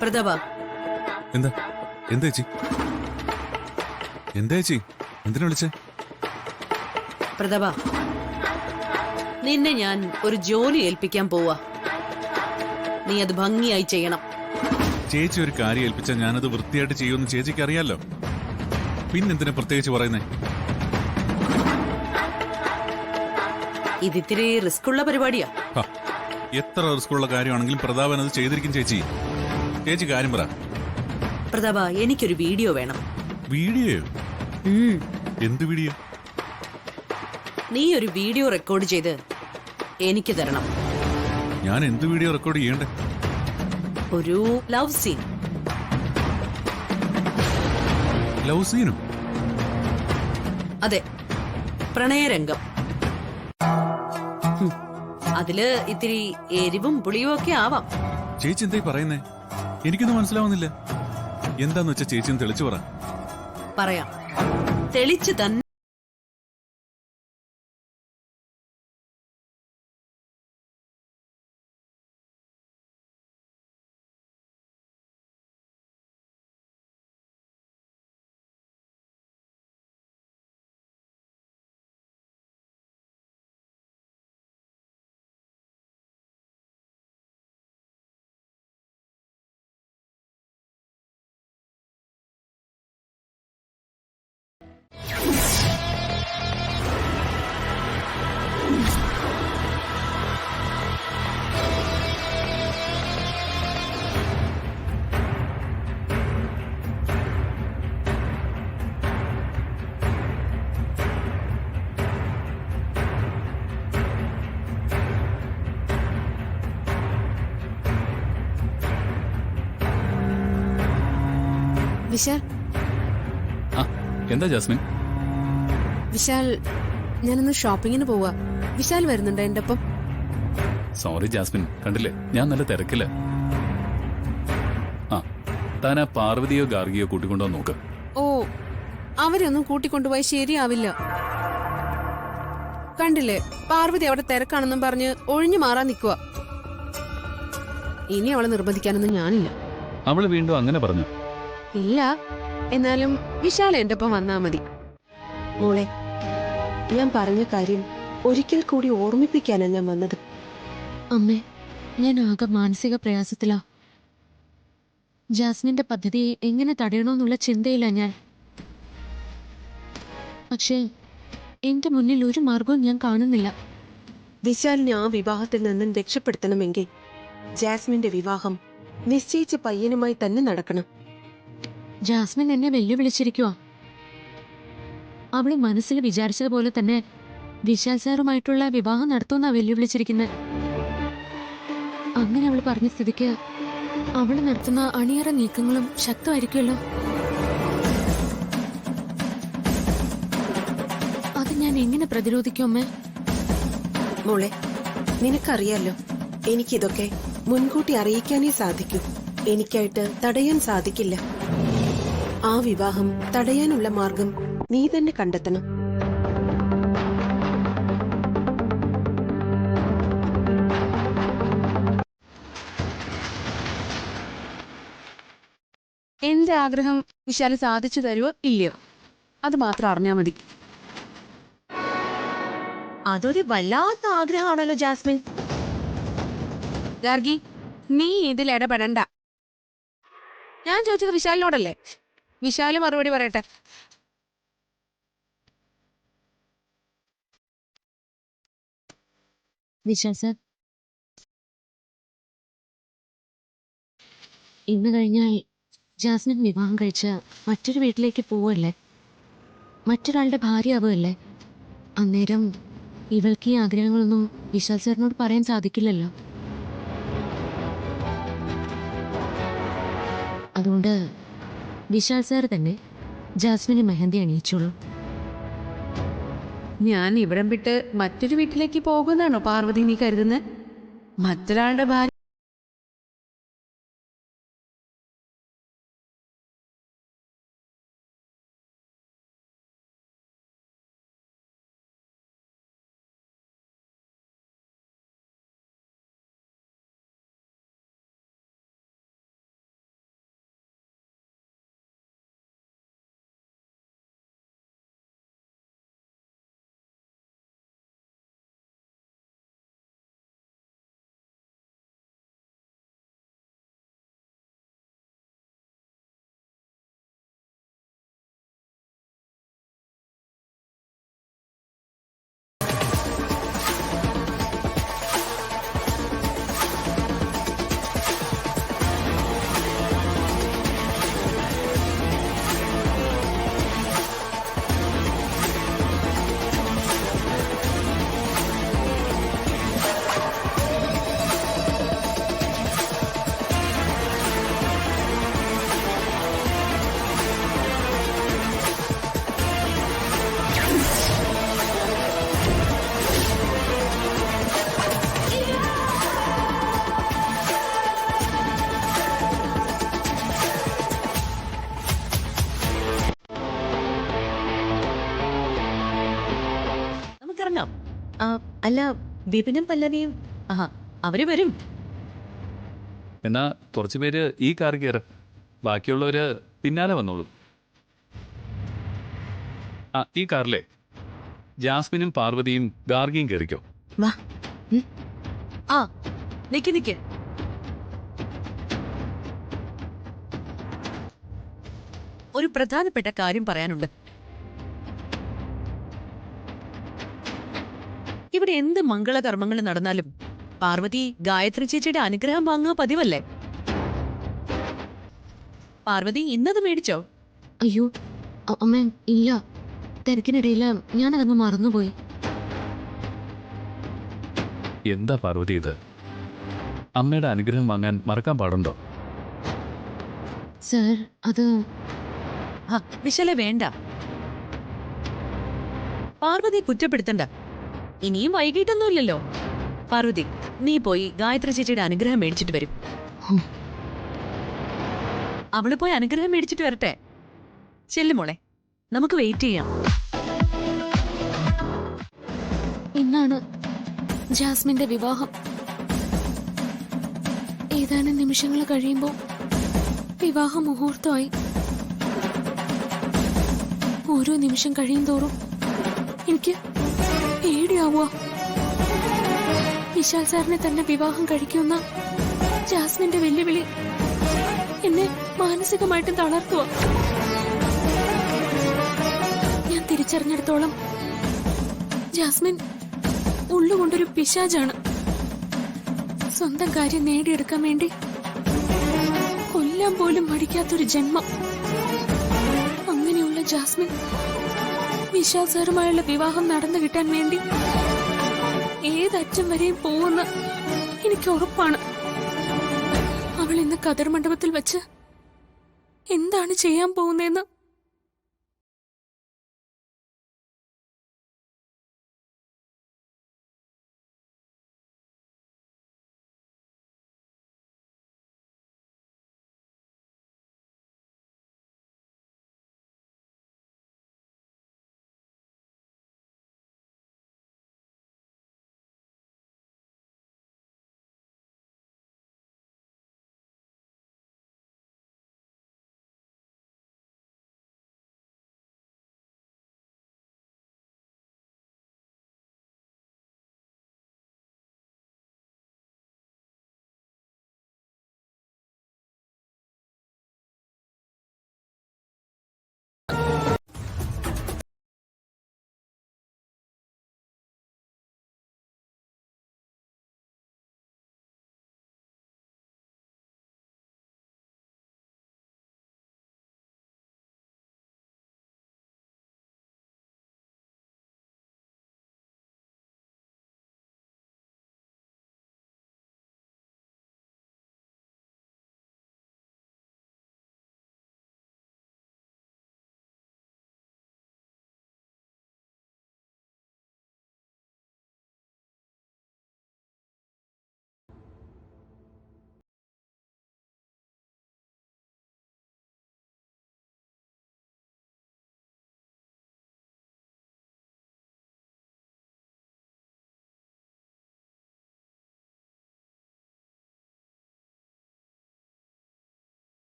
പ്രതാപ, എന്താ എന്താ ചേച്ചി എന്താ ചേച്ചി എന്തിനാ വിളിച്ചേ? പ്രതാപ, നിന്നെ ഞാൻ ഒരു ജോലി ഏൽപ്പിക്കാൻ പോവാ. നീ അത് ഭംഗിയായി ചെയ്യണം. ചേച്ചി ഒരു കാര്യം ഏൽപ്പിച്ചാൽ ഞാനത് വൃത്തിയായിട്ട് ചെയ്യുമെന്ന് ചേച്ചിക്ക് അറിയാലോ. പിന്നെന്തിനാ പ്രത്യേകിച്ച് പറയുന്നേ? ഇതിത്തിരി റിസ്ക് ഉള്ള പരിപാടിയാ. എത്ര റിസ്ക് ഉള്ള കാര്യമാണെങ്കിലും പ്രതാപൻ അത് ചെയ്തിരിക്കും ചേച്ചി. ചേച്ചി കാര്യം പറ. പ്രതാപ, എനിക്കൊരു വീഡിയോ വേണം. വീഡിയോയോ? എന്ത് വീഡിയോ? നീ ഒരു വീഡിയോ റെക്കോർഡ് ചെയ്ത് എനിക്ക് തരണം. ഞാൻ എന്ത് വീഡിയോ റെക്കോർഡ് ചെയ്യണ്ടേ? ഒരു ലവ് സീൻ. ലവ് സീനും? അതെ, പ്രണയരംഗം. അതില് ഇത്തിരി എരിവും പുളിയും ഒക്കെ ആവാം. ചേച്ചി എന്തായി പറയുന്നേ? എനിക്കൊന്നും മനസ്സിലാവുന്നില്ല. എന്താന്ന് വെച്ചാ ചേച്ചി തെളിച്ചു പറ. പറയാം, തെളിച്ചു തന്നെ. വിശാൽ. എന്താ ജാസ്മിൻ? വിശാൽ, ഞാനൊന്ന് ഷോപ്പിങ്ങിന് പോവാ. വിശാൽ വരുന്നുണ്ടോ എന്റെ ഒപ്പം? സോറി ജാസ്മിൻ, കണ്ടില്ലേ ഞാൻ നല്ല തിരക്കില്ല. താൻ ആ പാർവതിയോ ഗാർഗിയോ കൂട്ടിക്കൊണ്ടോ നോക്ക്. ഓ, അവരൊന്നും കൂട്ടിക്കൊണ്ടുപോയി ശരിയാവില്ല. കണ്ടില്ലേ, പാർവതി അവിടെ തിരക്കാണെന്നും പറഞ്ഞ് ഒഴിഞ്ഞു മാറാൻ നിൽക്കുക. ഇനി അവളെ നിർബന്ധിക്കാനൊന്നും ഞാനില്ല. അവള് വീണ്ടും അങ്ങനെ പറഞ്ഞു? ഇല്ല, എന്നാലും വിശാൽ എന്റെ ഒപ്പം വന്നാ മതി. മോളെ, ഞാൻ പറഞ്ഞ കാര്യം ഒരിക്കൽ കൂടി ഓർമ്മിപ്പിക്കാനാണ് ഞാൻ വന്നത്. അമ്മേ, ഞാൻ ആകെ മാനസിക പ്രയാസത്തിലാ. ജാസ്മിന്റെ പദ്ധതിയെ എങ്ങനെ തടയണമെന്നുള്ള ചിന്തയില്ല ഞാൻ. പക്ഷേ എന്റെ മുന്നിൽ ഒരു മാർഗവും ഞാൻ കാണുന്നില്ല. വിശാലിനെ ആ വിവാഹത്തിൽ നിന്നും രക്ഷപ്പെടുത്തണമെങ്കിൽ ജാസ്മിന്റെ വിവാഹം നിശ്ചയിച്ച പയ്യനുമായി തന്നെ നടക്കണം. ജാസ്മിൻ എന്നെ വെല്ലുവിളിച്ചിരിക്കുവാ. അവള് മനസ്സിൽ വിചാരിച്ചതുപോലെ തന്നെ വിശാൽ സാറുമായിട്ടുള്ള വിവാഹം നടത്തുമെന്നാ വെല്ലുവിളിച്ചിരിക്കുന്നത്. അങ്ങനെ അവള് പറഞ്ഞ സ്ഥിതിക്ക് അവള് നടത്തുന്ന അണിയറ നീക്കങ്ങളും ശക്തമായിരിക്കുമല്ലോ. അത് ഞാൻ എങ്ങനെ പ്രതിരോധിക്കും അമ്മേ? മോളെ, നിനക്കറിയാലോ, എനിക്കിതൊക്കെ മുൻകൂട്ടി അറിയിക്കാനേ സാധിക്കൂ. എനിക്കായിട്ട് തടയാൻ സാധിക്കില്ല. ആ വിവാഹം തടയാനുള്ള മാർഗം നീ തന്നെ കണ്ടെത്തണം. എന്റെ ആഗ്രഹം വിശാൽ സാധിച്ചു തരുവോ ഇല്ലയോ, അത് മാത്രം അറിഞ്ഞാ മതി. അതൊരു വല്ലാത്ത ആഗ്രഹമാണല്ലോ ജാസ്മിൻ. ഗാർഗി, നീ ഇതിൽ ഇടപെടണ്ട. ഞാൻ ചോദിച്ചത് വിശാലിനോടല്ലേ? വിശാല് മറുപടി പറയട്ടെ. വിശാൽ സാർ, ഇന്ന് കഴിഞ്ഞാൽ ജാസ്മിൻ വിവാഹം കഴിച്ച് മറ്റൊരു വീട്ടിലേക്ക് പോവല്ലേ, മറ്റൊരാളുടെ ഭാര്യയാവുമല്ലേ. അന്നേരം ഇവൾക്ക് ഈ ആഗ്രഹങ്ങളൊന്നും വിശാൽ സാറിനോട് പറയാൻ സാധിക്കില്ലല്ലോ. അതുകൊണ്ട് വിശാൽ സാർ തന്നെ ജാസ്മിന് മെഹന്തി അണിയിച്ചോളൂ. ഞാൻ ഇവിടം വിട്ട് മറ്റൊരു വീട്ടിലേക്ക് പോകുന്നാണോ പാർവതി നീ കരുതുന്നത്? മറ്റൊരാളുടെ ഭാര്യ അല്ല വിപിനും പല്ലവിയും അവര് വരും. എന്നാ കുറച്ച് പേര് ഈ കാർ കയറും, ബാക്കിയുള്ളവര് പിന്നാലെ വന്നോളും. ഈ കാറിലെ ജാസ്മിനും പാർവതിയും ഗാർഗിയും കയറിക്കോ. വാ. നിക്ക് ഒരു പ്രധാനപ്പെട്ട കാര്യം പറയാനുണ്ട്. ഇവിടെ എന്ത് മംഗളകർമ്മങ്ങൾ നടന്നാലും പാർവതി ഗായത്രി ചേച്ചിയുടെ അനുഗ്രഹം വാങ്ങുക പതിവല്ലേ? പാർവതി ഇന്നത് മേടിച്ചോ? അയ്യോ അമ്മ ഇല്ല, തിരക്കിനിടയിൽ ഞാനതങ്ങ് മറന്നുപോയി. എന്താ പാർവതി ഇത്? അമ്മയുടെ അനുഗ്രഹം വാങ്ങാൻ മറക്കാൻ പാടുണ്ടോ? സർ അത് വിശാലെ വേണ്ട, പാർവതി കുറ്റപ്പെടുത്തണ്ട. ഇനിയും വൈകിട്ടൊന്നുമില്ലല്ലോ. പാർവതി, നീ പോയി ഗായത്രി ചേച്ചിയുടെ അനുഗ്രഹം മേടിച്ചിട്ട് വരും. അവള് പോയി അനുഗ്രഹം മേടിച്ചിട്ട് വരട്ടെ. ചെല്ലുമോളെ, നമുക്ക് വെയിറ്റ് ചെയ്യാം. ഇന്നാണ് ജാസ്മിന്റെ വിവാഹം. ഏതാനും നിമിഷങ്ങൾ കഴിയുമ്പോൾ വിവാഹ മുഹൂർത്തമായി. ഓരോ നിമിഷം കഴിയും തോറും എനിക്ക് പേടിയാവുക. വിശാൽ സാറിനെ തന്നെ വിവാഹം കഴിക്കുന്ന ജാസ്മിന്റെ വെല്ലുവിളി എന്നെ മാനസികമായിട്ടും തളർത്തുക. ഞാൻ തിരിച്ചറിഞ്ഞിടത്തോളം ജാസ്മിൻ ഉള്ളുകൊണ്ടൊരു പിശാചാണ്. സ്വന്തം കാര്യം നേടിയെടുക്കാൻ വേണ്ടി കൊല്ലാൻ പോലും മടിക്കാത്തൊരു ജന്മം. അങ്ങനെയുള്ള ജാസ്മിൻ വിശാൽ സാറുമായുള്ള വിവാഹം നടന്നു കിട്ടാൻ വേണ്ടി ഏതറ്റം വരെയും പോവുന്ന എനിക്ക് ഉറപ്പാണ്. അവൾ ഇന്ന് കതിർ മണ്ഡപത്തിൽ വെച്ച് എന്താണ് ചെയ്യാൻ പോകുന്നതെന്ന്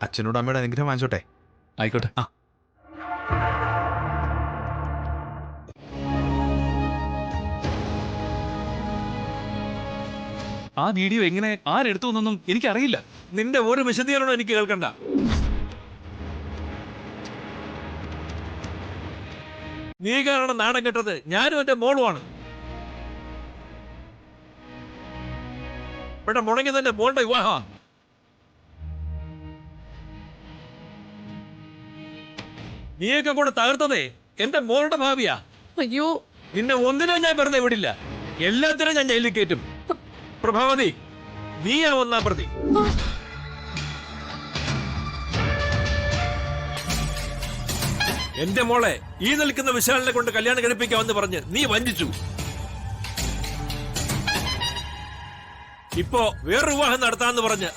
അച്ഛനോട് അമ്മയുടെ അനുഗ്രഹം വാങ്ങിച്ചോട്ടെ. ആയിക്കോട്ടെ. ആ വീഡിയോ എങ്ങനെ ആരെടുത്തു എന്നൊന്നും എനിക്കറിയില്ല. നിന്റെ ഒരു വിശദീകരണവും എനിക്ക് കേൾക്കണ്ട. നീ കാരണം നാണം കെട്ടത് ഞാനും എന്റെ മോളുമാണ്. ഇവിടെ മുടങ്ങി തന്നെ മോളുടെ വിവാഹം. നീയൊക്കെ കൂടെ തകർത്തതേ എന്റെ മോളുടെ ഭാവിയാ. അയ്യോ, നിന്നെ ഒന്നിനും ഞാൻ വെറുതെ വിടില്ല. എല്ലാത്തിനും ഞാൻ ജയിലിൽ കയറ്റും. പ്രഭാവതി, നീയാ ഒന്നാം പ്രതി. എന്റെ മോളെ ഈ നിൽക്കുന്ന വിശാലിനെ കൊണ്ട് കല്യാണം കഴിപ്പിക്കാമെന്ന് പറഞ്ഞ് നീ വഞ്ചിച്ചു. ഇപ്പോ വേറൊരു വിവാഹം നടത്താന്ന് പറഞ്ഞ്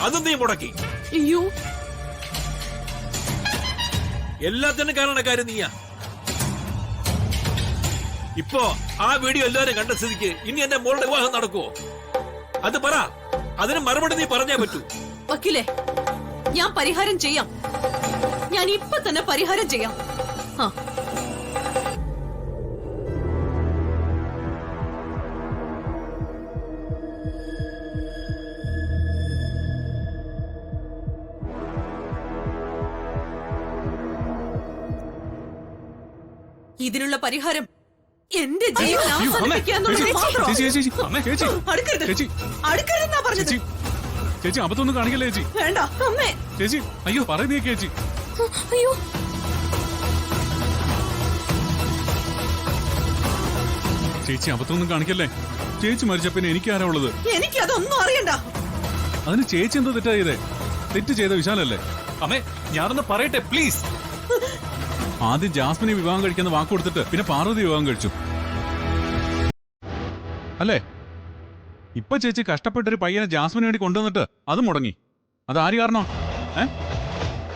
അതും നീ മുടക്കി. അയ്യോ, എല്ലാത്തിനും കാരണക്കാരി നീയാ. ഇപ്പോ ആ വീഡിയോ എല്ലാവരും കണ്ട സ്ഥിതിക്ക് ഇനി എന്റെ മോളുടെ വിവാഹം നടക്കുവോ? അത് പറ. അതിന് മറുപടി നീ പറഞ്ഞേ പറ്റൂ. വക്കീലേ, ഞാൻ പരിഹാരം ചെയ്യാം. ഞാൻ ഇപ്പൊ തന്നെ പരിഹാരം ചെയ്യാം. ആ, ഇതിനുള്ള പരിഹാരം എന്റെ ജീവൻ അവസാനിപ്പിക്കാന്നുള്ളത് മാത്രമാ. അടുക്കരുത്, അടുക്കരുതെന്നാ പറഞ്ഞത്. ചേച്ചി അബദ്ധമൊന്നും കാണിക്കല്ലേ ചേച്ചി. വേണ്ട അമ്മേ. ചേച്ചി അയ്യോ പറയുന്നേ ചേച്ചി. അയ്യോ, ചേച്ചി അബദ്ധമൊന്നും കാണിക്കല്ലേ. ചേച്ചി മരിച്ച പിന്നെ എനിക്കാരാ ഉള്ളത്? എനിക്കതൊന്നും അറിയണ്ട. അതിന് ചേച്ചി എന്താ തെറ്റാ ചെയ്തേ? തെറ്റ് ചെയ്ത വിശാലല്ലേ? അമ്മേ ഞാനൊന്ന് പറയട്ടെ പ്ലീസ്. ആദ്യം ജാസ്മിനെ വിവാഹം കഴിക്കുന്ന വാക്ക് കൊടുത്തിട്ട് പിന്നെ പാർവതി വിവാഹം കഴിച്ചു അല്ലേ? ഇപ്പൊ ചേച്ചി കഷ്ടപ്പെട്ടൊരു പയ്യനെ ജാസ്മിന് വേണ്ടി കൊണ്ടുവന്നിട്ട് അത് മുടങ്ങി. അത് ആര് കാരണോ?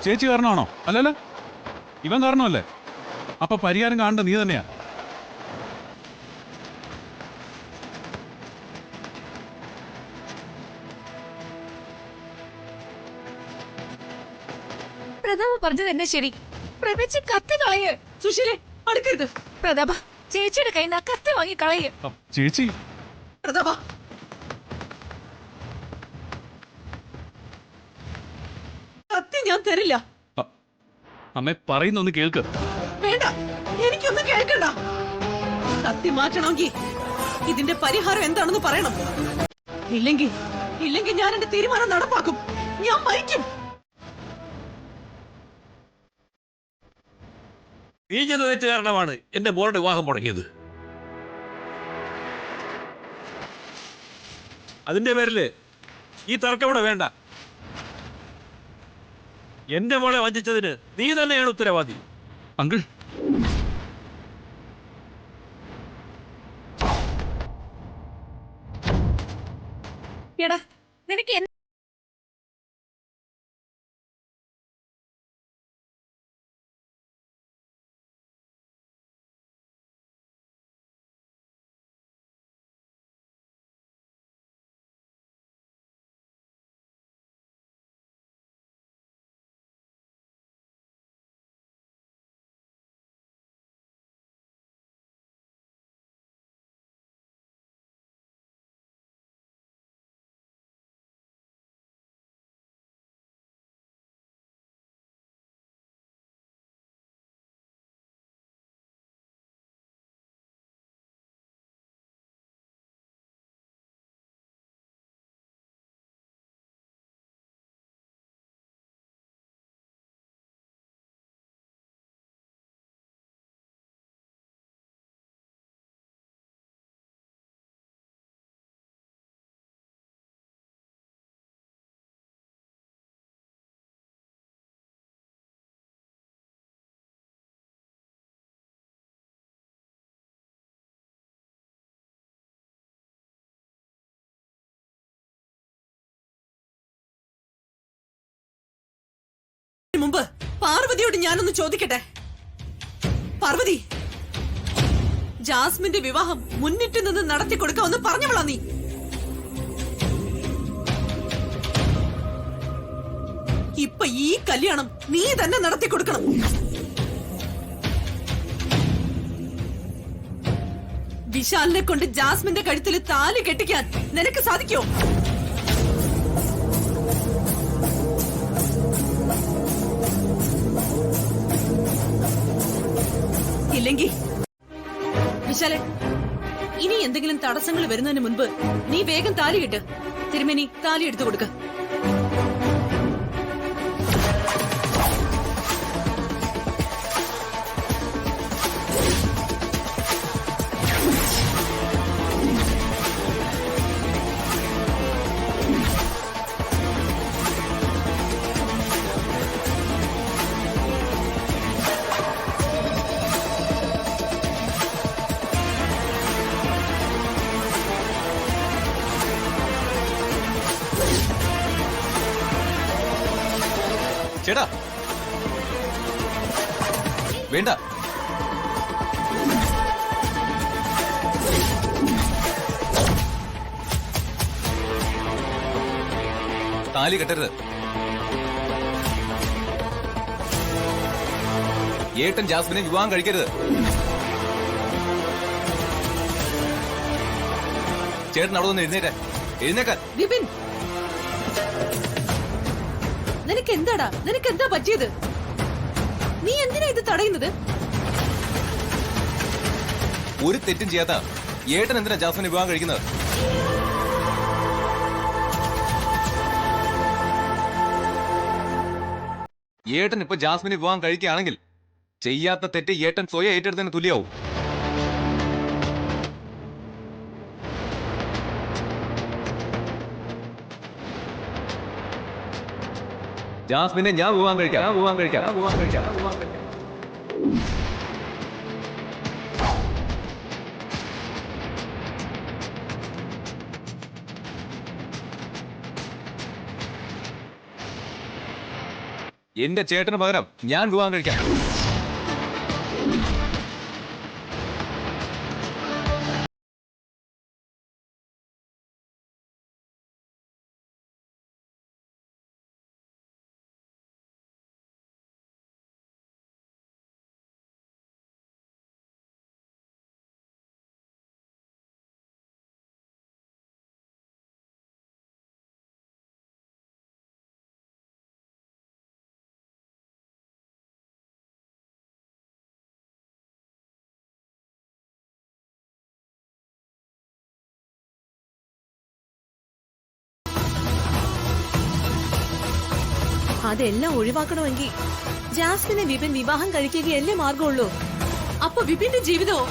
ചേച്ചി കാരണമാണോ? അല്ലല്ല, ഇവൻ കാരണമല്ലേ? അപ്പൊ പരിഹാരം കാണേണ്ട നീ തന്നെയാ. പ്രതാപ പറഞ്ഞത് തന്നെ ശരി. പ്രപഞ്ചം കത്തി കളയ്. സുശീലേ, അടുക്കരുത്. പ്രതാപ ചേച്ചിയുടെ കയ്യിൽ നിന്ന് കത്തി വാങ്ങി കളയ്. ചേച്ചി പ്രതാപ, കത്തി ഞാൻ തരില്ല. അമ്മേ പറയുന്നൊന്ന് കേൾക്ക്. വേണ്ട, എനിക്കൊന്നും കേൾക്കണ്ട. കത്തി മാറ്റണമെങ്കിൽ ഇതിന്റെ പരിഹാരം എന്താണെന്ന് പറയണം. ഇല്ലെങ്കിൽ ഞാൻ എന്റെ തീരുമാനം നടപ്പാക്കും. ഞാൻ മരിക്കും. നീ ചെയ്ത തെറ്റ് കാരണമാണ് എന്റെ മോളുടെ വിവാഹം മുടങ്ങിയത്. അതിന്റെ പേരില് ഈ തർക്കം ഇവിടെ വേണ്ട. എന്റെ മോളെ വഞ്ചിച്ചതിന് നീ തന്നെയാണ് ഉത്തരവാദി. അങ്കിൾ എടാ നിനക്ക് മുമ്പ് പാർവതിയോട് ഞാനൊന്ന് ചോദിക്കട്ടെ. പാർവതി, ജാസ്മിന്റെ വിവാഹം മുന്നിട്ട് നിന്ന് നടത്തി കൊടുക്കാമെന്ന് പറഞ്ഞവളാ നീ. ഇപ്പൊ ഈ കല്യാണം നീ തന്നെ നടത്തി കൊടുക്കണം. വിശാലിനെ കൊണ്ട് ജാസ്മിന്റെ കഴുത്തിൽ താലി കെട്ടിക്കാൻ നിനക്ക് സാധിക്കോ? ഇല്ലെങ്കിൽ വിശാലെ, ഇനി എന്തെങ്കിലും തടസ്സങ്ങൾ വരുന്നതിന് മുൻപ് നീ വേഗം താലി കെട്ട്. തിരുമേനി താലി എടുത്തു കൊടുക്ക. ചേട്ടാ വേണ്ട. താലി കെട്ടരുത്. ഏട്ടൻ ജാസ്മിനെ വിവാഹം കഴിക്കരുത്. ചേട്ടൻ അവിടെ നിന്ന് എഴുന്നേക്കാൻ. വിപിൻ, നിനക്ക് എന്താടാ, നിനക്ക് എന്താ പറ്റിയത്? നീ എന്തിനാ ഇത് തടയുന്നത്? ഒരു തെറ്റും ചെയ്യാത്ത ഏട്ടൻ എന്തിനാ ജാസ്മിനെ വിവാഹം കഴിക്കുന്നത്? ഏട്ടൻ ഇപ്പൊ ജാസ്മിനെ വിവാഹം കഴിക്കുകയാണെങ്കിൽ ചെയ്യാത്ത തെറ്റ് ഏട്ടൻ സ്വയം ഏറ്റെടുത്തതിന് തുല്യമാവും. ജാസ്മിനെ ഞാൻ വിവാഹം കഴിക്കാം. എന്റെ ചേട്ടന് പകരം ഞാൻ വിവാഹം കഴിക്കാം. അതെല്ലാം ഒഴിവാക്കണമെങ്കിൽ ജാസ്മിനെ വിപിൻ വിവാഹം കഴിക്കുകയല്ലേ മാർഗമുള്ളൂ. അപ്പൊ വിപിന്റെ ജീവിതമോ?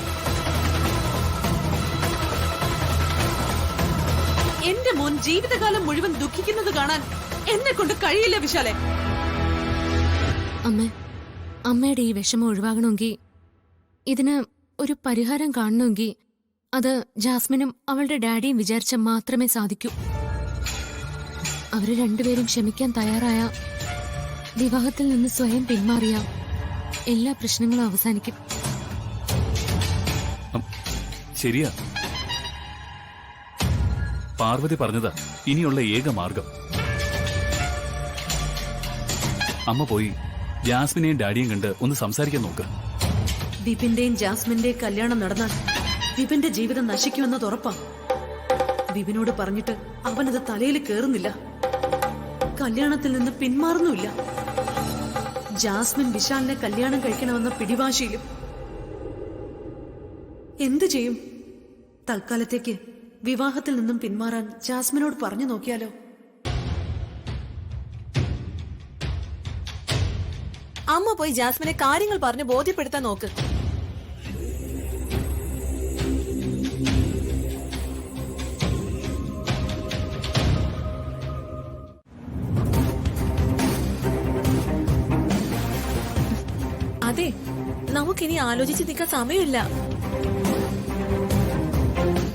എന്റെ മോൻ ജീവിതകാലം മുഴുവൻ ദുഃഖിക്കുന്നത് കാണാൻ എന്നെ കൊണ്ട് കഴിയില്ല വിശാലെ. അമ്മയുടെ ഈ വിഷമം ഒഴിവാകണമെങ്കിൽ, ഇതിന് ഒരു പരിഹാരം കാണണമെങ്കിൽ അത് ജാസ്മിനും അവളുടെ ഡാഡിയും വിചാരിച്ച മാത്രമേ സാധിക്കൂ. അവര് രണ്ടുപേരും ക്ഷമിക്കാൻ തയ്യാറായ, വിവാഹത്തിൽ നിന്ന് സ്വയം പിന്മാറിയ എല്ലാ പ്രശ്നങ്ങളും അവസാനിക്കും. ശരിയാ, പാർവതി പറഞ്ഞതാ ഇനിയുള്ള ഏക മാർഗം. അമ്മ പോയി ജാസ്മിനെയും ഡാഡിയും കണ്ട് ഒന്ന് സംസാരിക്കാൻ നോക്ക്. വിപിന്റെയും ജാസ്മിന്റെയും കല്യാണം നടന്നാൽ വിപിന്റെ ജീവിതം നശിക്കുമെന്നത് ഉറപ്പാ. വിപിനോട് പറഞ്ഞിട്ട് അവനത് തലയിൽ കേറുന്നില്ല, കല്യാണത്തിൽ നിന്ന് പിന്മാറുന്നുമില്ല. ജാസ്മിൻ വിശാലിനെ കല്യാണം കഴിക്കണമെന്ന പിടിവാശിയിലും. എന്തു ചെയ്യും? തൽക്കാലത്തേക്ക് വിവാഹത്തിൽ നിന്നും പിന്മാറാൻ ജാസ്മിനോട് പറഞ്ഞു നോക്കിയാലോ? അമ്മ പോയി ജാസ്മിനെ കാര്യങ്ങൾ പറഞ്ഞ് ബോധ്യപ്പെടുത്താൻ നോക്ക്. അതെ, നമുക്കിനി ആലോചിച്ച് നിൽക്കാൻ സമയമില്ല.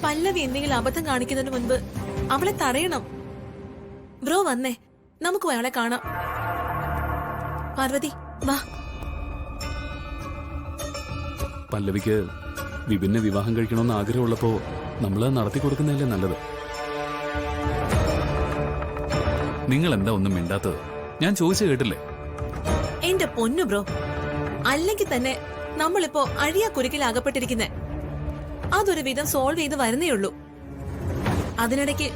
പല്ലവി എന്തെങ്കിലും അബദ്ധം കാണിക്കുന്നതിന് മുൻപ് അവളെ തടയണം. ബ്രോ വന്നേ, നമുക്ക് അയാളെ കാണാം. പാർവതി വാ. പല്ലവിക്ക് വിപിനെ വിവാഹം കഴിക്കണമെന്ന് ആഗ്രഹമുള്ളപ്പോ നമ്മള് നടത്തി കൊടുക്കുന്നതല്ലേ നല്ലത്. നിങ്ങൾ എന്താ ഒന്നും മിണ്ടാത്തത്? ഞാൻ ചോദിച്ചു കേട്ടില്ലേ? എന്റെ പൊന്നു ബ്രോ, അല്ലെങ്കിൽ തന്നെ നമ്മളിപ്പോ അഴിയാക്കുരുക്കിൽ അകപ്പെട്ടിരിക്കുന്നേ. അതൊരു വിധം സോൾവ് ചെയ്ത് വരുന്നേ ഉള്ളൂ. അതിനിടയ്ക്ക്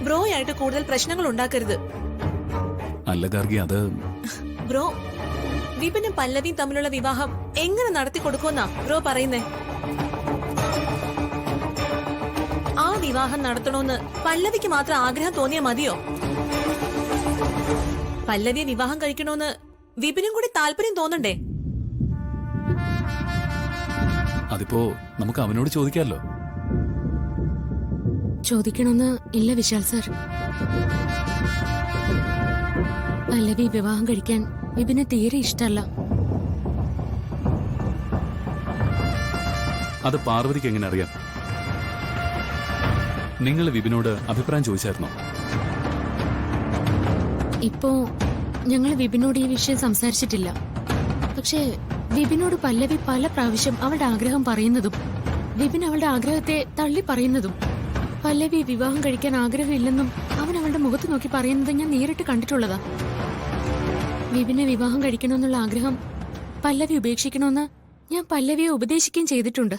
ബ്രോയായിട്ട് കൂടുതൽ പ്രശ്നങ്ങൾ ഉണ്ടാക്കരുത്. അല്ല ഗാർഗി, അത് ബ്രോ, വിപിനും പല്ലവിയും തമ്മിലുള്ള വിവാഹം എങ്ങനെ നടത്തി കൊടുക്കുമെന്നാ ബ്രോ പറയുന്നേ? ആ വിവാഹം നടത്തണമെന്ന് പല്ലവിക്ക് മാത്രം ആഗ്രഹം തോന്നിയാ മതിയോ? പല്ലവിയെ വിവാഹം കഴിക്കണമെന്ന് വിപിനും കൂടി താല്പര്യം തോന്നണ്ടേ? അതിപ്പോ നമുക്ക് അവനോട് ചോദിക്കാമല്ലോ. ചോദിക്കണമെന്ന് ഇല്ല വിശാൽ സർ. പല്ലവി വിവാഹം കഴിക്കാൻ വിപിന് തീരെ ഇഷ്ടല്ല. അത് പാർവതിക്ക് എങ്ങനെ അറിയാം? നിങ്ങൾ വിപിനോട് അഭിപ്രായം ചോദിച്ചായിരുന്നോ? ഇപ്പോ ഞങ്ങൾ വിപിനോട് ഈ വിഷയം സംസാരിച്ചിട്ടില്ല. പക്ഷേ വിപിനോട് പല്ലവി പല പ്രാവശ്യം അവളുടെ ആഗ്രഹം പറയുന്നതും വിപിൻ അവളുടെ ആഗ്രഹത്തെ തള്ളി പറയുന്നതും പല്ലവി വിവാഹം കഴിക്കാൻ ആഗ്രഹമില്ലെന്നും അവൻ അവളുടെ മുഖത്ത് നോക്കി പറയുന്നത് ഞാൻ നേരിട്ട് കണ്ടിട്ടുള്ളതാ. വിപിനെ വിവാഹം കഴിക്കണമെന്നുള്ള ആഗ്രഹം പല്ലവി ഉപേക്ഷിക്കണമെന്ന് ഞാൻ പല്ലവിയെ ഉപദേശിക്കുകയും ചെയ്തിട്ടുണ്ട്.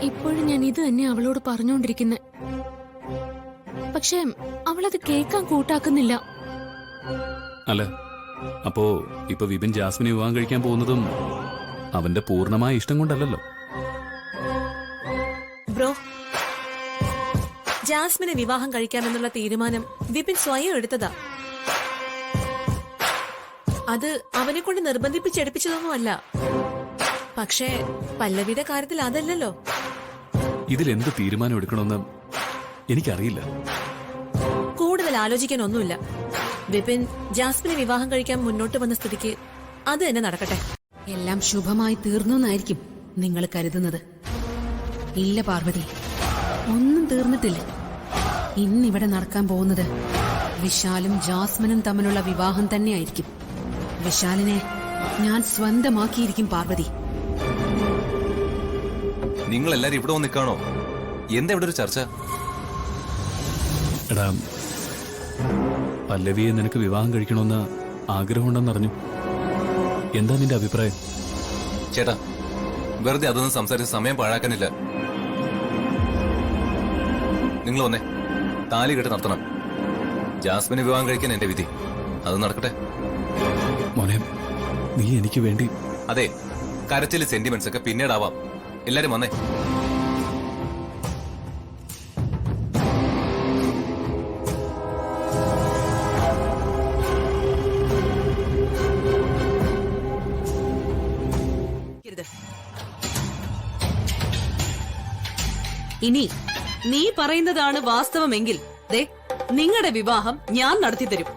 ഇപ്പോഴും ഞാൻ ഇത് തന്നെ അവളോട് പറഞ്ഞുകൊണ്ടിരിക്കുന്നത്. പക്ഷെ അവളത് കേൾക്കാൻ കൂട്ടാക്കുന്നില്ല. അല്ല, അപ്പോ ഇപ്പൊ വിപിൻ ജാസ്മിനെ വിവാഹം കഴിക്കാൻ പോകുന്നതും അവന്റെ പൂർണ്ണമായ ഇഷ്ടം കൊണ്ടല്ലല്ലോ. ബ്രോ, ജാസ്മിനെ വിവാഹം കഴിക്കാമെന്നുള്ള തീരുമാനം വിപിൻ സ്വയം എടുത്തതാ. അത് അവനെ കൊണ്ട് നിർബന്ധിപ്പിച്ചെടുപ്പിച്ചതൊന്നുമല്ല. പക്ഷേ പല്ലവിയുടെ കാര്യത്തിൽ അതല്ലല്ലോ. ഇതിലെന്ത് തീരുമാനം എടുക്കണമെന്ന് എനിക്കറിയില്ല. കൂടുതൽ ആലോചിക്കാനൊന്നുമില്ല. വിപിൻ ജാസ്മിനെ വിവാഹം കഴിക്കാൻ മുന്നോട്ട് വന്ന സ്ഥിതിക്ക് അത് തന്നെ നടക്കട്ടെ. എല്ലാം ശുഭമായി തീർന്നു എന്നായിരിക്കും നിങ്ങൾ കരുതുന്നത്. ഇല്ല പാർവതി, ഒന്നും തീർന്നിട്ടില്ല. ഇന്നിവിടെ നടക്കാൻ പോകുന്നത് വിശാലും ജാസ്മിനും തമ്മിലുള്ള വിവാഹം തന്നെയായിരിക്കും. വിശാലിനെ ഞാൻ സ്വന്തമാക്കിയിരിക്കും പാർവതി. നിങ്ങൾ എല്ലാരും ഇവിടെ വന്ന് നിൽക്കാണോ? എന്താ ഇവിടെ ഒരു ചർച്ച? എടാ, പല്ലവിയെ നിനക്ക് വിവാഹം കഴിക്കണമെന്ന് ആഗ്രഹമുണ്ടെന്നറിഞ്ഞു. എന്താ നിന്റെ അഭിപ്രായം? ചേട്ടാ, വെറുതെ അതൊന്നും സംസാരിച്ച് സമയം പാഴാക്കാനില്ല. നിങ്ങൾ വന്നേ, താലി കെട്ട് നടത്തണം. ജാസ്മിനെ വിവാഹം കഴിക്കാൻ എന്റെ വിധി. അത് നടക്കട്ടെ. മോനെ, നീ എനിക്ക് വേണ്ടി. അതെ, കരച്ചില് സെന്റിമെന്റ്സ് ഒക്കെ പിന്നീടാവാം. എല്ലാരും വന്നേ. ഇനി നീ പറയുന്നതാണ് വാസ്തവമെങ്കിൽ ദേ നിങ്ങളുടെ വിവാഹം ഞാൻ നടത്തിത്തരും.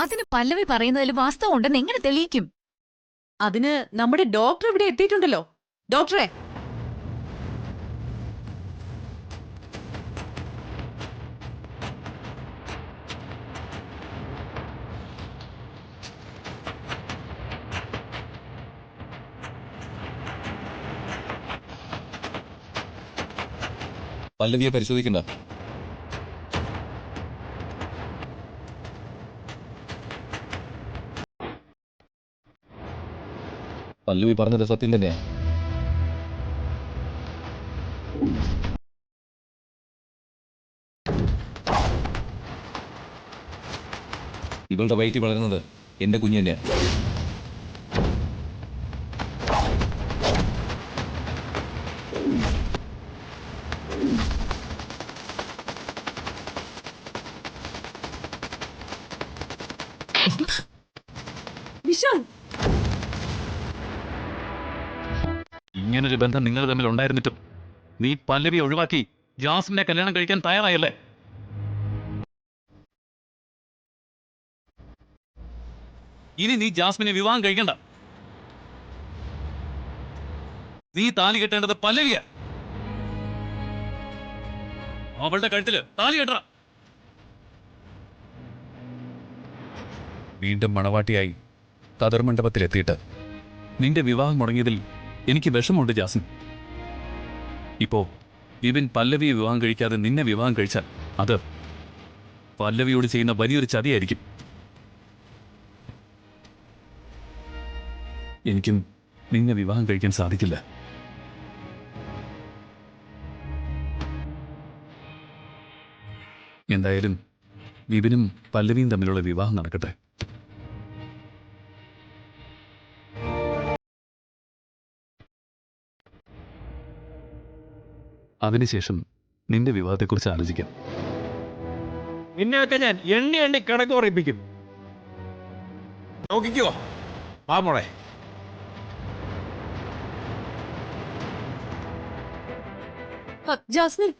അതിന് പല്ലവി പറയുന്നതിൽ വാസ്തവം ഉണ്ടെന്ന് എങ്ങനെ തെളിയിക്കും? അതിന് നമ്മുടെ ഡോക്ടർ ഇവിടെ എത്തിയിട്ടുണ്ടല്ലോ. ഡോക്ടറെ, പല്ലവിയെ പരിശോധിക്കണ്ട. പല്ലവി പറഞ്ഞത് സത്യം തന്നെയാ. ഇവളുടെ വയറ്റിൽ വളരുന്നത് എന്റെ കുഞ്ഞു തന്നെയാ. വിശാൽ, ഇങ്ങനൊരു ബന്ധം നിങ്ങൾ തമ്മിൽ ഉണ്ടായിരുന്നിട്ടും നീ പല്ലവി ഒഴിവാക്കി ജാസ്മിനെ കല്യാണം കഴിക്കാൻ തയ്യാറായല്ലേ? ഇനി നീ ജാസ്മിനെ വിവാഹം കഴിക്കണ്ട. നീ താലി കെട്ടേണ്ടത് പല്ലവിയാ. അവളുടെ കഴുത്തില് താലി കെട്ട. വീണ്ടും മണവാട്ടിയായി കതർ മണ്ഡപത്തിലെത്തിയിട്ട് നിന്റെ വിവാഹം മുടങ്ങിയതിൽ എനിക്ക് വിഷമമുണ്ട് ജാസ്മിൻ. ഇപ്പോ വിപിൻ പല്ലവിയെ വിവാഹം കഴിക്കാതെ നിന്നെ വിവാഹം കഴിച്ചാൽ അത് പല്ലവിയോട് ചെയ്യുന്ന വലിയൊരു ചതിയായിരിക്കും. എനിക്കും നിന്നെ വിവാഹം കഴിക്കാൻ സാധിക്കില്ല. എന്തായാലും വിപിനും പല്ലവിയും തമ്മിലുള്ള വിവാഹം നടക്കട്ടെ. അതിനുശേഷം നിന്റെ വിവാഹത്തെക്കുറിച്ച് ആലോചിക്കാം. നിന്നെയൊക്കെ ഞാൻ എണ്ണി എണ്ണി കണക്ക് പറയിപ്പിക്കും. നോക്കിക്കോ. വാ മോളെ. ജാസ്മിൻ,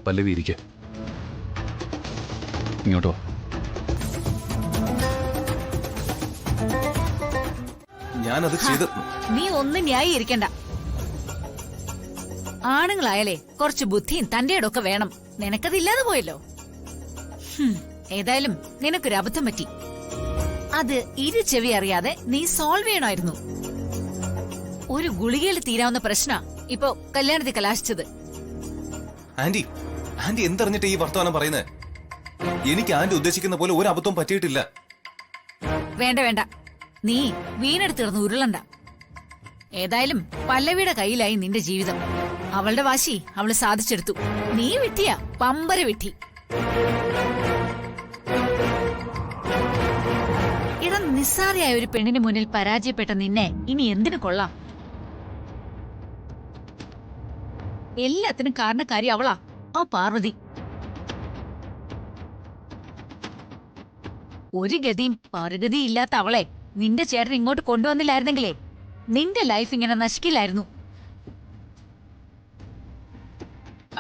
പല്ലവി ഇരിക്കെ. ഇങ്ങോട്ട് വാ. ഞാനത് ചെയ്ത് നീ ഒന്നും ന്യായീകരിക്കണ്ട. ആണുങ്ങളായാലേ കുറച്ച് ബുദ്ധിയും തന്റെ ഇടമൊക്കെ വേണം. നിനക്കതില്ലാതെ പോയല്ലോ. ഏതായാലും നിനക്കൊരു അബദ്ധം പറ്റി. അത് ഇരു ചെവി അറിയാതെ നീ സോൾവ് ചെയ്യണമായിരുന്നു. ഒരു ഗുളികയിൽ തീരാവുന്ന പ്രശ്ന ഇപ്പൊ കല്യാണത്തിൽ കലാശിച്ചത്. ആന്റി ആന്റി എന്തറിഞ്ഞിട്ട് ഈ വർത്തമാനം പറയുന്നത്? എനിക്ക് ആന്റി ഉദ്ദേശിക്കുന്ന പോലെ ഒരു അബദ്ധവും പറ്റിയിട്ടില്ല. വേണ്ട വേണ്ട, നീ വീണെടുത്ത് കിടന്ന് ഉരുളണ്ട. ഏതായാലും പല്ലവിയുടെ കയ്യിലായി നിന്റെ ജീവിതം. അവളുടെ വാശി അവള് സാധിച്ചെടുത്തു. നീ വിട്ടിയാ പമ്പര വിട്ടി. ഇടം നിസ്സാരയായ ഒരു പെണ്ണിന് മുന്നിൽ പരാജയപ്പെട്ട നിന്നെ ഇനി എന്തിനു കൊള്ളാം? എല്ലാത്തിനും കാരണക്കാരി അവളാ, ആ പാർവതി. ഒരു ഗതിയും പറുഗതിയും ഇല്ലാത്ത അവളെ നിന്റെ ചേട്ടൻ ഇങ്ങോട്ട് കൊണ്ടുവന്നില്ലായിരുന്നെങ്കിലേ നിന്റെ ലൈഫ് ഇങ്ങനെ നശിക്കില്ലായിരുന്നു.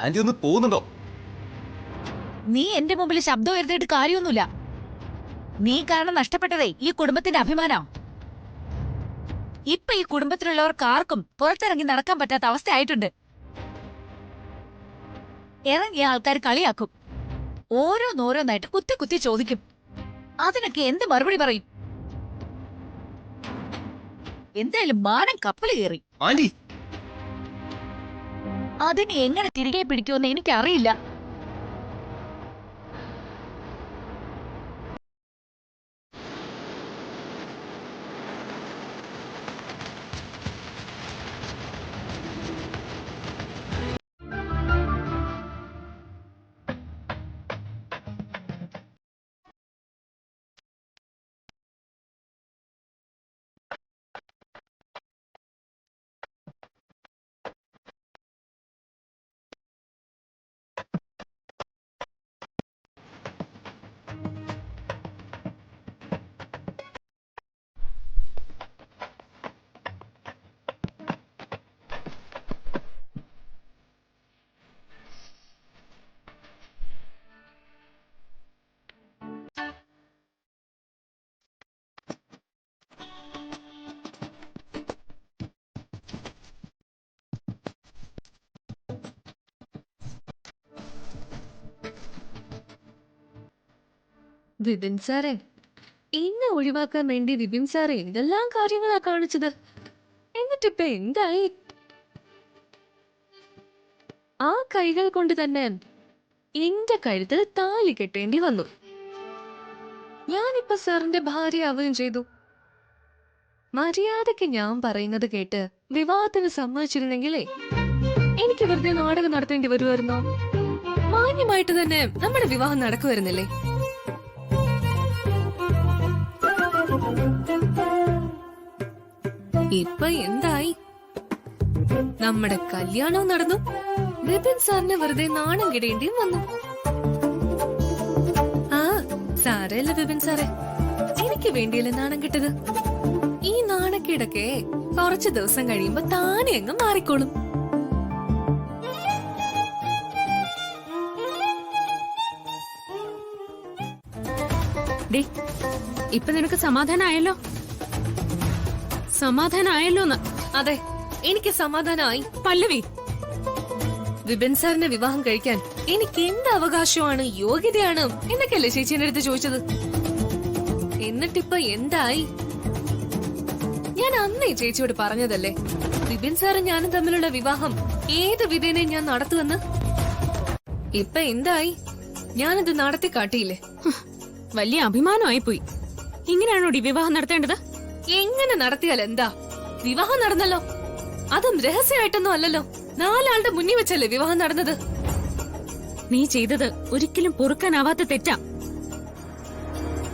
ആന്റി ഒന്ന് പോകുന്നുണ്ടോ? നീ എന്റെ മുമ്പിൽ ശബ്ദം ഉയർത്തിയിട്ട് കാര്യമൊന്നുമില്ല. നീ കാരണം നഷ്ടപ്പെട്ടതേ ഈ കുടുംബത്തിന്റെ അഭിമാനം. ഇപ്പൊ ഈ കുടുംബത്തിലുള്ളവർക്ക് ആർക്കും പുറത്തിറങ്ങി നടക്കാൻ പറ്റാത്ത അവസ്ഥയായിട്ടുണ്ട്. ഇറങ്ങിയ ആൾക്കാർ കളിയാക്കും. ഓരോന്നോരോന്നായിട്ട് കുത്തി കുത്തി ചോദിക്കും. അതിനൊക്കെ എന്ത് മറുപടി പറയും? എന്തായാലും മാനം കപ്പൽ കയറി. ആന്റി അതിനെ എങ്ങനെ തിരികെ പിടിക്കുമെന്ന് എനിക്കറിയില്ല. വിപിൻ സാറേ, എന്നെ ഒഴിവാക്കാൻ വേണ്ടി വിപിൻ സാറേ എന്തെല്ലാം കാര്യങ്ങളാ കാണിച്ചത്. എന്നിട്ടിപ്പ എന്തായി? ആ കൈകൾ കൊണ്ട് തന്നെ എന്റെ കഴുത്തിൽ താലി കെട്ടേണ്ടി വന്നു. ഞാനിപ്പോ സാറിന്റെ ഭാര്യയാവുകയും ചെയ്തു. മര്യാദക്ക് ഞാൻ പറയുന്നത് കേട്ട് വിവാഹത്തിന് സമ്മതിച്ചിരുന്നെങ്കിലേ എനിക്ക് വെറുതെ നാടകം നടത്തേണ്ടി വരുമായിരുന്നോ? മാന്യമായിട്ട് തന്നെ നമ്മുടെ വിവാഹം നടക്കുമായിരുന്നില്ലേ? ഇപ്പൊ എന്തായി? നമ്മുടെ കല്യാണവും നടന്നു. വിപിൻ സാറിന് വെറുതെ നാണം കിടേണ്ടിയും വന്നു. ആ സാരല്ല വിപിൻ സാറേ, എനിക്ക് വേണ്ടിയല്ലേ നാണം കിട്ടത്. ഈ നാണക്കേടൊക്കെ കുറച്ചു ദിവസം കഴിയുമ്പോ താനെ അങ്ങ് മാറിക്കോളും. ഇപ്പൊ നിനക്ക് സമാധാനായല്ലോ? സമാധാനായല്ലോന്ന്? അതെ, എനിക്ക് സമാധാനമായി. പല്ലവി, വിപിൻ സാറിന്റെ വിവാഹം കഴിക്കാൻ എനിക്ക് എന്ത് അവകാശമാണ്, യോഗ്യതയാണ് എന്നൊക്കെയല്ലേ ചേച്ചിയുടെ അടുത്ത് ചോദിച്ചത്. എന്നിട്ടിപ്പൊ എന്തായി? ഞാൻ അന്നേ ചേച്ചിയോട് പറഞ്ഞതല്ലേ വിപിൻ സാറും ഞാനും തമ്മിലുള്ള വിവാഹം ഏത് വിധേനെ ഞാൻ നടത്തുവെന്ന്. ഇപ്പൊ എന്തായി? ഞാനത് നടത്തി കാട്ടിയില്ലേ? വലിയ അഭിമാനമായി പോയി. ഇങ്ങനെയാണോ വിവാഹം നടത്തേണ്ടത്? എങ്ങനെ നടത്തിയാൽ എന്താ? വിവാഹം നടന്നല്ലോ. അതും രഹസ്യമായിട്ടൊന്നും അല്ലല്ലോ, 4 ആളുടെ മുന്നിൽ വെച്ചല്ലേ വിവാഹം നടന്നത്. നീ ചെയ്തത് ഒരിക്കലും പൊറുക്കാനാവാത്ത തെറ്റാ.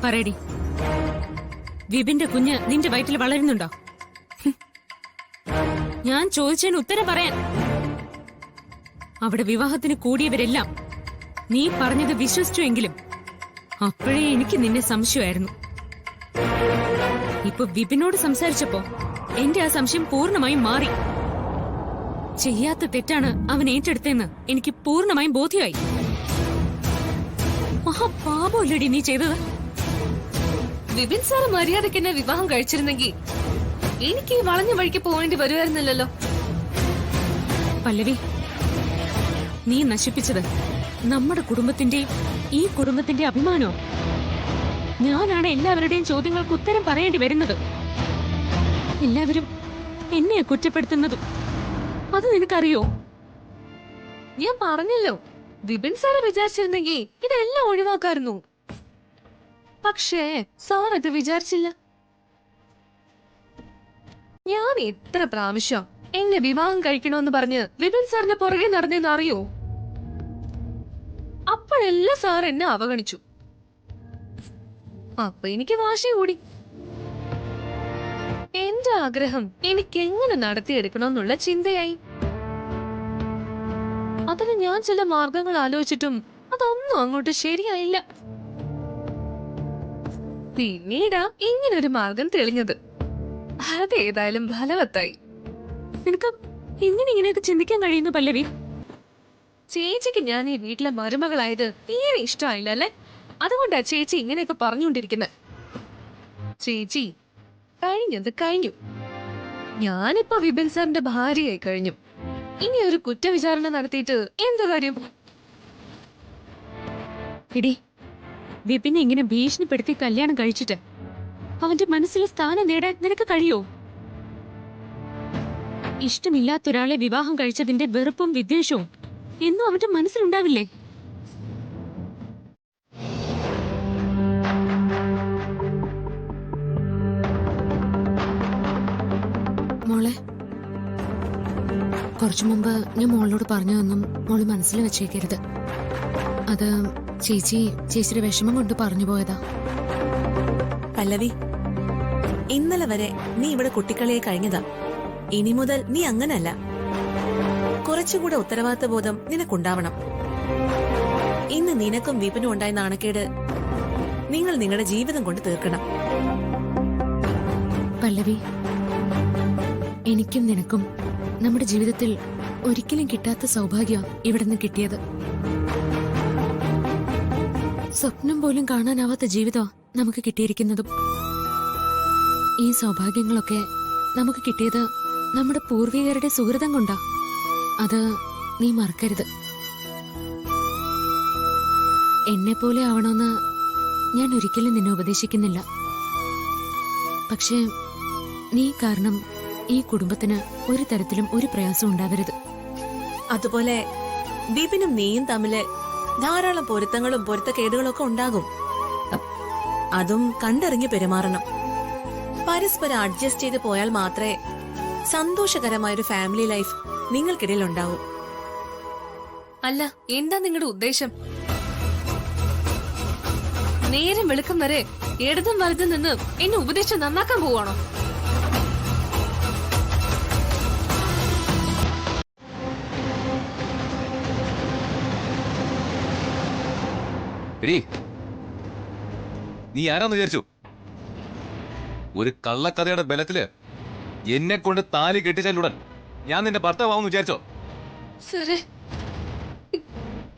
പറയടി, വിപിന്റെ കുഞ്ഞ് നിന്റെ വയറ്റിൽ വളരുന്നുണ്ടോ? ഞാൻ ചോദിച്ചതിന് ഉത്തരം പറയാൻ. അവിടെ വിവാഹത്തിന് കൂടിയവരെല്ലാം നീ പറഞ്ഞത് വിശ്വസിച്ചുവെങ്കിലും അപ്പോഴേ എനിക്ക് നിന്നെ സംശയമായിരുന്നു. ഇപ്പൊ വിപിനോട് സംസാരിച്ചപ്പോ എന്റെ ആ സംശയം പൂർണ്ണമായും മാറി. ചെയ്യാത്ത തെറ്റാണ് അവൻ ഏറ്റെടുത്തെന്ന് എനിക്ക് പൂർണ്ണമായും ബോധ്യമായി. മഹാപാപമല്ലടി നീ ചെയ്തത്. വിപിൻ സാർ മര്യാദയ്ക്ക് എന്നെ വിവാഹം കഴിച്ചിരുന്നെങ്കിൽ എനിക്ക് ഈ വളഞ്ഞ വഴിക്ക് പോകേണ്ടി വരുമായിരുന്നില്ലല്ലോ. പല്ലവി, നീ നശിപ്പിച്ചത് നമ്മുടെ കുടുംബത്തിന്റെയും ഈ കുടുംബത്തിന്റെ അഭിമാനോ. ഞാനാണ് എല്ലാവരുടെയും ചോദ്യങ്ങൾക്ക് ഉത്തരം പറയേണ്ടി വരുന്നത്. എല്ലാവരും എന്നെ കുറ്റപ്പെടുത്തുന്നതും അത് നിനക്കറിയോ? ഞാൻ പറഞ്ഞല്ലോ, വിപിൻ സാറ് വിചാരിച്ചിരുന്നെങ്കിൽ ഇതെല്ലാം ഒഴിവാക്കായിരുന്നു. പക്ഷേ സാർ അത് വിചാരിച്ചില്ല. ഞാൻ എത്ര പ്രാവശ്യം എന്നെ വിവാഹം കഴിക്കണമെന്ന് പറഞ്ഞ് വിപിൻ സാറിന്റെ പുറകെ നടന്നെന്ന് അറിയോ? അപ്പോഴെല്ലാം സാർ എന്നെ അവഗണിച്ചു. അപ്പൊ എനിക്ക് വാശി കൂടി. എന്റെ ആഗ്രഹം എനിക്ക് എങ്ങനെ നടത്തിയെടുക്കണമെന്നുള്ള ചിന്തയായി. അതിന് ഞാൻ ചില മാർഗങ്ങൾ ആലോചിച്ചിട്ടും അതൊന്നും അങ്ങോട്ട് ശരിയായില്ല. പിന്നീടാ ഇങ്ങനൊരു മാർഗം തെളിഞ്ഞത്. അതേതായാലും ഫലവത്തായി. നിനക്ക് ഇങ്ങനെയൊക്കെ ചിന്തിക്കാൻ കഴിയുന്നു പല്ലവി? ചേച്ചിക്ക് ഞാൻ ഈ വീട്ടിലെ മരുമകളായത് തീരെ ഇഷ്ടമായില്ല അല്ലേ? അതുകൊണ്ടാ ചേച്ചി ഇങ്ങനെയൊക്കെ പറഞ്ഞുകൊണ്ടിരിക്കുന്നത്. ചേച്ചി, കഴിഞ്ഞത് കഴിഞ്ഞു. ഞാനിപ്പോ വിപിൻ സാറിന്റെ ഭാര്യയായി കഴിഞ്ഞു. ഇനി ഒരു കുറ്റവിചാരണ നടത്തിയിട്ട് എന്തു കാര്യം? എടി, വിപിനെ ഇങ്ങനെ ഭീഷണിപ്പെടുത്തി കല്യാണം കഴിച്ചിട്ട് അവന്റെ മനസ്സിൽ സ്ഥാനം നേടാൻ നിനക്ക് കഴിയോ? ഇഷ്ടമില്ലാത്തൊരാളെ വിവാഹം കഴിച്ചതിന്റെ വെറുപ്പും വിദ്വേഷവും എന്നും അവന്റെ മനസ്സിലുണ്ടാവില്ലേ? മോളെ, കുറച്ചു മുമ്പ് ഞാൻ മോളോട് പറഞ്ഞതൊന്നും മോള് മനസ്സിൽ വെച്ചേക്കരുത്. അത് ചേച്ചിയുടെ വിഷമം കൊണ്ട് പറഞ്ഞു പോയതാ. പല്ലവി, ഇന്നലെ വരെ നീ ഇവിടെ കുട്ടിക്കളിയെ കഴിഞ്ഞതാ. ഇനി മുതൽ നീ അങ്ങനല്ല. കുറച്ചുകൂടെ ഉത്തരവാദിത്ത ബോധം നിനക്കുണ്ടാവണം. ഇന്ന് നിനക്കും വിപിനും ഉണ്ടായ നാണക്കേട് നിങ്ങൾ നിങ്ങളുടെ ജീവിതം കൊണ്ട് തീർക്കണം. പല്ലവി, എനിക്കും നിനക്കും നമ്മുടെ ജീവിതത്തിൽ ഒരിക്കലും കിട്ടാത്ത സൗഭാഗ്യം ഇവിടുന്ന് കിട്ടിയത്. സ്വപ്നം പോലും കാണാനാവാത്ത ജീവിതം നമുക്ക് കിട്ടിയിരിക്കുന്നതും. ഈ സൗഭാഗ്യങ്ങളൊക്കെ നമുക്ക് കിട്ടിയത് നമ്മുടെ പൂർവികരുടെ സുഹൃതം കൊണ്ടാ. അത് നീ മറക്കരുത്. എന്നെ പോലെ ആവണമെന്ന് ഞാൻ ഒരിക്കലും നിന്നെ ഉപദേശിക്കുന്നില്ല. പക്ഷേ നീ കാരണം ഈ കുടുംബത്തിന് ഒരു തരത്തിലും ഒരു പ്രയാസം ഉണ്ടാവരുത്. അതുപോലെ വിപിനും നീയും തമ്മില് ധാരാളം പൊരുത്തങ്ങളും പൊരുത്തക്കേടുകളും ഒക്കെ ഉണ്ടാകും. അതും കണ്ടറിഞ്ഞ് പെരുമാറണം. പരസ്പരം അഡ്ജസ്റ്റ് ചെയ്ത് പോയാൽ മാത്രമേ സന്തോഷകരമായൊരു ഫാമിലി ലൈഫ് നിങ്ങൾക്കിടയിൽ ഉണ്ടാവൂ. അല്ല, എന്താ നിങ്ങളുടെ ഉദ്ദേശം? നേരം വെളുക്കം വരെ ഇടതും വലതും നിന്ന് എന്നെ ഉപദേശം നന്നാക്കാൻ പോവാണോ? നീ ആരാന്ന് വിചാരിച്ചു? ഒരു കള്ളക്കഥയുടെ ബലത്തില് എന്നെ കൊണ്ട് താലി കെട്ടിച്ചാലുടൻ ഞാൻ നിന്റെ ഭർത്താവാന്ന് വിചാരിച്ചോ? സാറേ,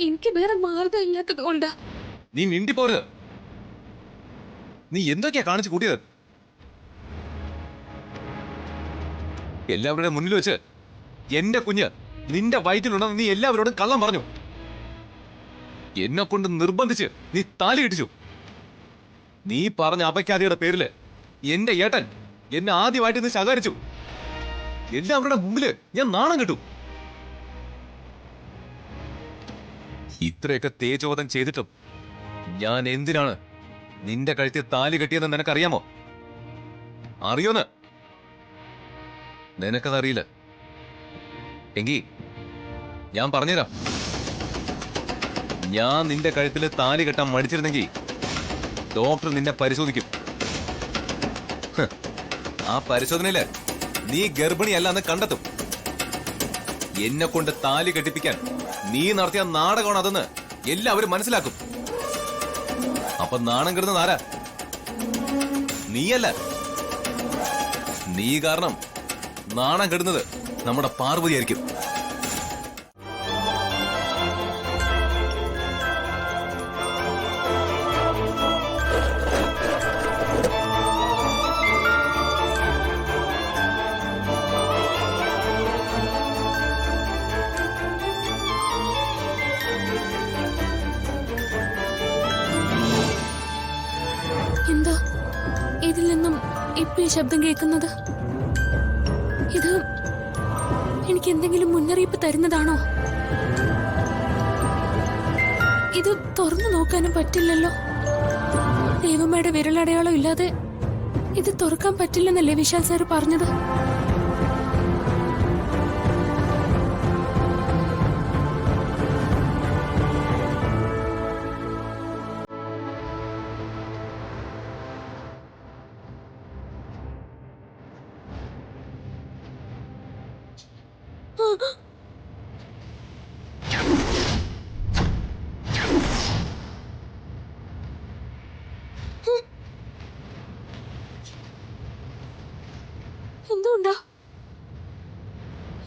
എനിക്ക് വേറെ മാർഗം ഇല്ലാത്തത് കൊണ്ടാ. നീ മിണ്ടിപ്പോരുത്. നീ എന്തൊക്കെയാ കാണിച്ചു കൂട്ടിയത്? എല്ലാവരുടെ മുന്നിൽ വെച്ച് എന്റെ കുഞ്ഞ് നിന്റെ വയറ്റിലുണ്ടെന്ന് നീ എല്ലാവരോടും കള്ളം പറഞ്ഞു. എന്നെ കൊണ്ട് നിർബന്ധിച്ച് നീ താലി കെട്ടിച്ചു. നീ പറഞ്ഞ അപഖ്യാതിയുടെ പേരില് എന്റെ ഏട്ടൻ എന്നെ ആദ്യമായിട്ട് നീ ശകാരിച്ചു. എല്ലാവരുടെ മുമ്പില് ഞാൻ നാണം കെട്ടു. ഇത്രയൊക്കെ തേജോധം ചെയ്തിട്ടും ഞാൻ എന്തിനാണ് നിന്റെ കഴുത്തിൽ താലി കെട്ടിയെന്ന് നിനക്കറിയാമോ? അറിയോന്ന്? നിനക്കതറിയില്ല എങ്കി ഞാൻ പറഞ്ഞുതരാം. ഞാൻ നിന്റെ കഴുത്തിൽ താലി കെട്ടാൻ മടിച്ചിരുന്നെങ്കിൽ ഡോക്ടർ നിന്നെ പരിശോധിക്കും. ആ പരിശോധനയില് നീ ഗർഭിണിയല്ല എന്ന് കണ്ടെത്തും. എന്നെ കൊണ്ട് താലി കെട്ടിപ്പിക്കാൻ നീ നടത്തിയ നാടകമാണ് അതെന്ന് എല്ലാവരും മനസ്സിലാക്കും. അപ്പൊ നാണം കെടുന്നത് ആരാ? നീയല്ല. നീ കാരണം നാണം കെടുന്നത് നമ്മുടെ പാർവതിയായിരിക്കും. ഈ ശബ്ദം കേൾക്കുന്നത്? ഇത് എനിക്ക് എന്തെങ്കിലും മുന്നറിയിപ്പ് തരുന്നതാണോ? ഇത് തുറന്നു നോക്കാനും പറ്റില്ലല്ലോ. ദേവമ്മയുടെ വിരലടയാളം ഇല്ലാതെ ഇത് തുറക്കാൻ പറ്റില്ലെന്നല്ലേ വിശാൽ സാർ പറഞ്ഞത്?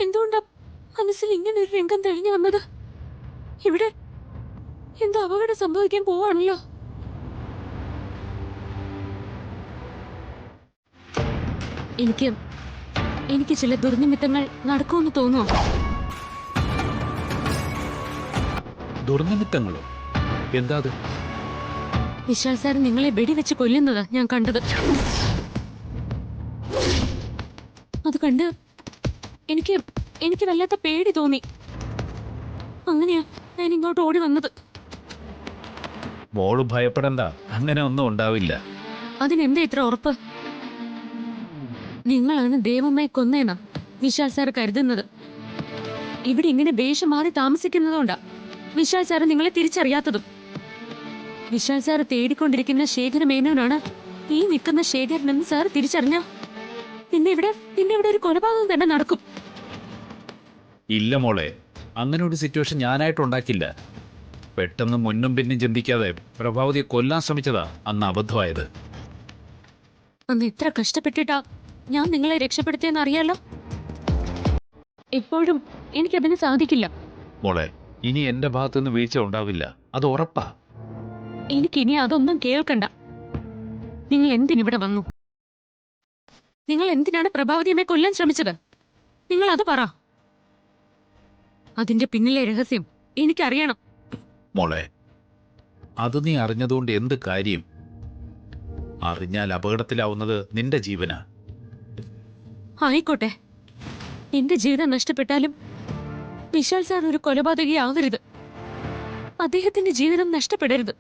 എന്തുകൊണ്ടാ മനസ്സിൽ ഇങ്ങനെ ഒരു രംഗം തെളിഞ്ഞു വന്നത്? ഇവിടെ എന്തോ അപകടം സംഭവിക്കാൻ പോവാണല്ലോ. എനിക്ക് ചില ദുർനിമിത്തങ്ങൾ നടക്കുമെന്ന് തോന്നുമോ? ദുർനിമിത്തങ്ങളോ? എന്താ അത്? വിശാൽ സാർ നിങ്ങളെ വെടിവെച്ച് കൊല്ലുന്നതാ ഞാൻ കണ്ടത്. അത് കണ്ട് എനിക്ക് വല്ലാത്ത പേടി തോന്നി. അങ്ങനെയാ ഞാൻ ഇങ്ങോട്ട് ഓടി വന്നത്. മോള് ഭയപ്പെടണ്ട, അങ്ങനെ ഒന്നും ഉണ്ടാവില്ല. അതിനെന്താ ഇത്ര ഉറപ്പ്? നിങ്ങളാണ് ദേവമ്മയെ കൊന്നേന്നാ വിശാൽ സാർ കരുതുന്നത്. ഇവിടെ ഇങ്ങനെ വേഷം മാറി താമസിക്കുന്നതുകൊണ്ടാ വിശാൽ സാറ് നിങ്ങളെ തിരിച്ചറിയാത്തതും. വിശാൽ സാറ് തേടിക്കൊണ്ടിരിക്കുന്ന ശേഖര മേനോനാണ് ഈ നിൽക്കുന്ന ശേഖരനെന്ന് സാർ തിരിച്ചറിഞ്ഞ പിന്നെ ഇവിടെ ഒരു കൊലപാതകം തന്നെ നടക്കും. ഇല്ല മോളെ, അങ്ങനെ ഒരു സിറ്റുവേഷൻ ഞാനായിട്ട് ഉണ്ടാക്കില്ല. പെട്ടെന്ന് മുന്നും പിന്നും ചിന്തിക്കാതെ പ്രഭാവതിയെ കൊല്ലാൻ ശ്രമിച്ചതാ അന്ന് അബദ്ധമായത്. അന്ന് എത്ര കഷ്ടപ്പെട്ടിട്ടാ ഞാൻ നിങ്ങളെ രക്ഷപ്പെടുത്തിയെന്ന് അറിയാലോ. എപ്പോഴും എനിക്കതിന് സാധിക്കില്ല. മോളെ, ഇനി എന്റെ ഭാഗത്തുനിന്ന് വീഴ്ച ഉണ്ടാവില്ല, അത് ഉറപ്പാ. എനിക്കിനി അതൊന്നും കേൾക്കണ്ട. നിങ്ങൾ എന്തിനിവിടെ വന്നു? നിങ്ങൾ എന്തിനാണ് പ്രഭാവതിയമ്മയെ കൊല്ലാൻ ശ്രമിച്ചത്? നിങ്ങൾ അത് പറ. അതിന്റെ പിന്നിലെ രഹസ്യം എനിക്കറിയണം. മോളെ, അത് നീ അറിഞ്ഞതുകൊണ്ട് എന്ത് കാര്യം? അറിഞ്ഞാൽ അപകടത്തിലാവുന്നത് നിന്റെ ജീവനാ. ആയിക്കോട്ടെ, എന്റെ ജീവിതം നഷ്ടപ്പെട്ടാലും വിശാൽ സാർ ഒരു കൊലപാതകയാവരുത്. അദ്ദേഹത്തിന്റെ ജീവിതം നഷ്ടപ്പെടരുത്.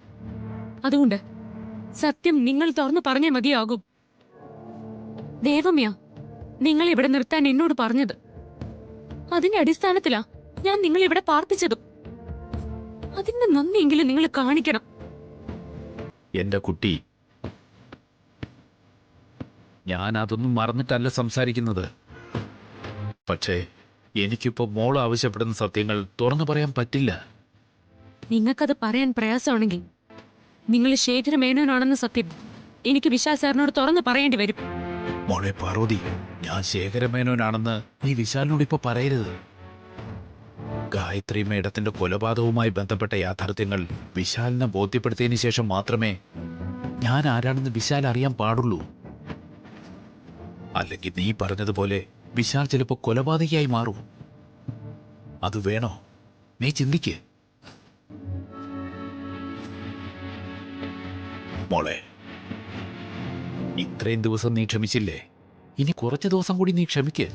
അതുകൊണ്ട് സത്യം നിങ്ങൾ തുറന്നു പറഞ്ഞേ മതിയാകും. ദേവമ്യ നിങ്ങൾ ഇവിടെ നിർത്താൻ എന്നോട് പറഞ്ഞത്. അതിന്റെ അടിസ്ഥാനത്തിലാ ഞാൻ നിങ്ങൾ ഇവിടെ പാർപ്പിച്ചതും. അതിന്റെ നന്ദിയെങ്കിലും നിങ്ങൾ കാണിക്കണം. എന്റെ കുട്ടി, ഞാൻ അതൊന്നും മറന്നിട്ടല്ല സംസാരിക്കുന്നത്. പക്ഷേ എനിക്കിപ്പോ മോൾ ആവശ്യപ്പെടുന്ന സത്യങ്ങൾ തുറന്നു പറയാൻ പറ്റില്ല. നിങ്ങൾക്കത് പറയാൻ പ്രയാസമാണെങ്കിൽ നിങ്ങൾ ശേഖര മേനോനാണെന്ന സത്യം എനിക്ക് വിശാൽ സാറിനോട് തുറന്നു പറയേണ്ടി വരും. മോളെ പാർവതി, ഞാൻ ശേഖരമേനോനാണെന്ന് നീ വിശാലിനോട് ഇപ്പൊ പറയരുത്. ഗായത്രി മേഡത്തിന്റെ കൊലപാതകവുമായി ബന്ധപ്പെട്ട യാഥാർത്ഥ്യങ്ങൾ വിശാലിനെ ബോധ്യപ്പെടുത്തിയതിനു ശേഷം മാത്രമേ ഞാൻ ആരാണെന്ന് വിശാൽ അറിയാൻ പാടുള്ളൂ. അല്ലെങ്കിൽ നീ പറഞ്ഞതുപോലെ വിശാൽ ചിലപ്പോ കൊലപാതകയായി മാറും. അത് വേണോ? നീ ചിന്തിക്ക് മോളെ. ഇത്രയും ദിവസം നീ ക്ഷമിച്ചില്ലേ? ഇനി കുറച്ച് ദിവസം കൂടി നീ ക്ഷമിക്ക്.